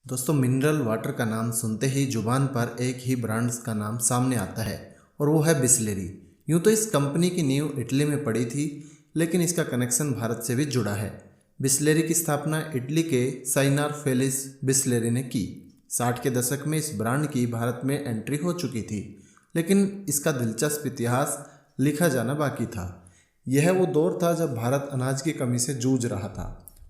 दोस्तों, mineral water का नाम सुनते ही जुबान पर एक ही ब्रांड्स का नाम सामने आता है और वो है बिसलेरी। यूँ तो इस कंपनी की नींव इटली में पड़ी थी, लेकिन इसका कनेक्शन भारत से भी जुड़ा है। बिसलेरी की स्थापना इटली के साइनार फेलिस बिसलेरी ने की। 60 के दशक में इस ब्रांड की भारत में एंट्री हो चुकी थी, लेकिन इसका दिलचस्प इतिहास लिखा जाना बाकी था। यह वो दौर था जब भारत अनाज की कमी से जूझ रहा था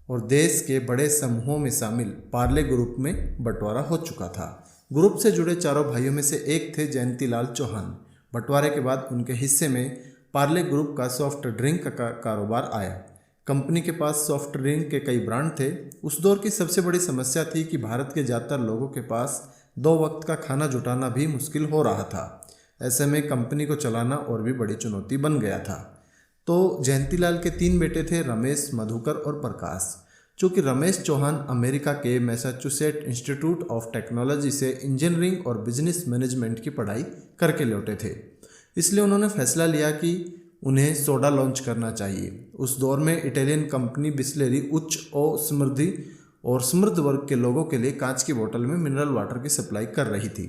और देश के बड़े समूहों में शामिल पार्ले ग्रुप में बंटवारा हो चुका था। ग्रुप से जुड़े चारों भाइयों में से एक थे जयंतीलाल चौहान। बंटवारे के बाद उनके हिस्से में पार्ले ग्रुप का सॉफ्ट ड्रिंक का कारोबार आया। कंपनी के पास सॉफ्ट ड्रिंक के कई ब्रांड थे। उस दौर की सबसे बड़ी समस्या थी कि भारत के ज़्यादातर लोगों के पास 2 वक्त का खाना जुटाना भी मुश्किल हो रहा था। ऐसे में कंपनी को चलाना और भी बड़ी चुनौती बन गया था। तो जयंतीलाल के 3 बेटे थे, रमेश, मधुकर और प्रकाश। चूँकि रमेश चौहान अमेरिका के मैसाचुसेट इंस्टीट्यूट ऑफ टेक्नोलॉजी से इंजीनियरिंग और बिजनेस मैनेजमेंट की पढ़ाई करके लौटे थे, इसलिए उन्होंने फैसला लिया कि उन्हें सोडा लॉन्च करना चाहिए। उस दौर में इटालियन कंपनी बिसलेरी उच्च और समृद्ध वर्ग के लोगों के लिए कांच की बोतल में मिनरल वाटर की सप्लाई कर रही थी।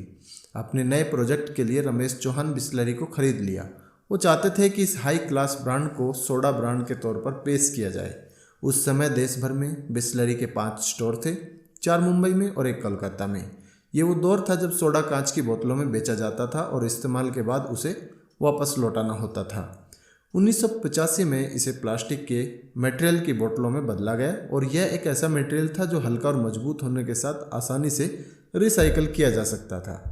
अपने नए प्रोजेक्ट के लिए रमेश चौहान बिसलेरी को खरीद लिया। वो चाहते थे कि इस हाई क्लास ब्रांड को सोडा ब्रांड के तौर पर पेश किया जाए। उस समय देश भर में बिसलेरी के 5 स्टोर थे, 4 मुंबई में और 1 कोलकाता में। ये वो दौर था जब सोडा कांच की बोतलों में बेचा जाता था और इस्तेमाल के बाद उसे वापस लौटाना होता था। 1985 में इसे प्लास्टिक के मटेरियल की बोतलों में बदला गया और यह एक ऐसा मटेरियल था जो हल्का और मजबूत होने के साथ आसानी से रिसाइकल किया जा सकता था।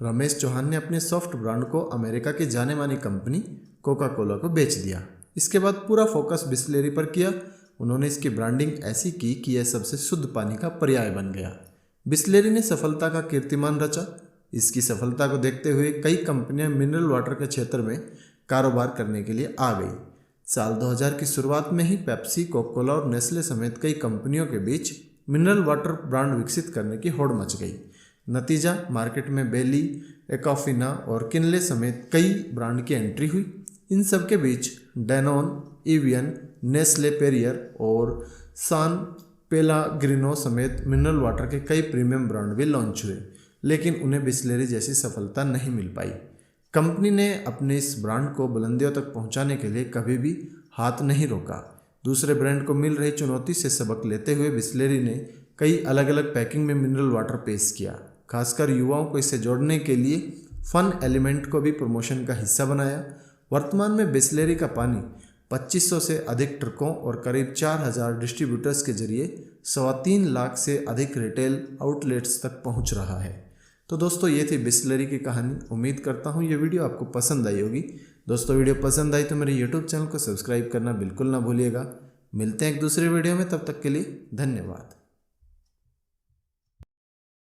रमेश चौहान ने अपने सॉफ्ट ब्रांड को अमेरिका की जाने मानी कंपनी कोका कोला को बेच दिया। इसके बाद पूरा फोकस बिसलेरी पर किया। उन्होंने इसकी ब्रांडिंग ऐसी की कि यह सबसे शुद्ध पानी का पर्याय बन गया। बिसलेरी ने सफलता का कीर्तिमान रचा। इसकी सफलता को देखते हुए कई कंपनियां मिनरल वाटर के क्षेत्र में कारोबार करने के लिए आ गई। साल 2000 की शुरुआत में ही पेप्सी, कोका कोला और नेस्ले समेत कई कंपनियों के बीच मिनरल वाटर ब्रांड विकसित करने की होड़ मच गई। नतीजा, मार्केट में बेली, एक्वाफिना और किनले समेत कई ब्रांड की एंट्री हुई। इन सब के बीच डैनोन, एवियन, नेस्ले, पेरियर और सान पेलाग्रिनो समेत मिनरल वाटर के कई प्रीमियम ब्रांड भी लॉन्च हुए, लेकिन उन्हें बिसलेरी जैसी सफलता नहीं मिल पाई। कंपनी ने अपने इस ब्रांड को बुलंदियों तक पहुंचाने के लिए कभी भी हाथ नहीं रोका। दूसरे ब्रांड को मिल रही चुनौती से सबक लेते हुए बिसलेरी ने कई अलग अलग पैकिंग में मिनरल वाटर पेश किया। खासकर युवाओं को इससे जोड़ने के लिए फन एलिमेंट को भी प्रमोशन का हिस्सा बनाया। वर्तमान में बिसलेरी का पानी 2500 से अधिक ट्रकों और करीब 4000 डिस्ट्रीब्यूटर्स के जरिए 3.25 लाख से अधिक रिटेल आउटलेट्स तक पहुंच रहा है। तो दोस्तों, ये थी बिसलेरी की कहानी। उम्मीद करता हूँ ये वीडियो आपको पसंद आई होगी। दोस्तों, वीडियो पसंद आई तो मेरे यूट्यूब चैनल को सब्सक्राइब करना बिल्कुल ना भूलिएगा। मिलते हैं एक दूसरे वीडियो में, तब तक के लिए धन्यवाद।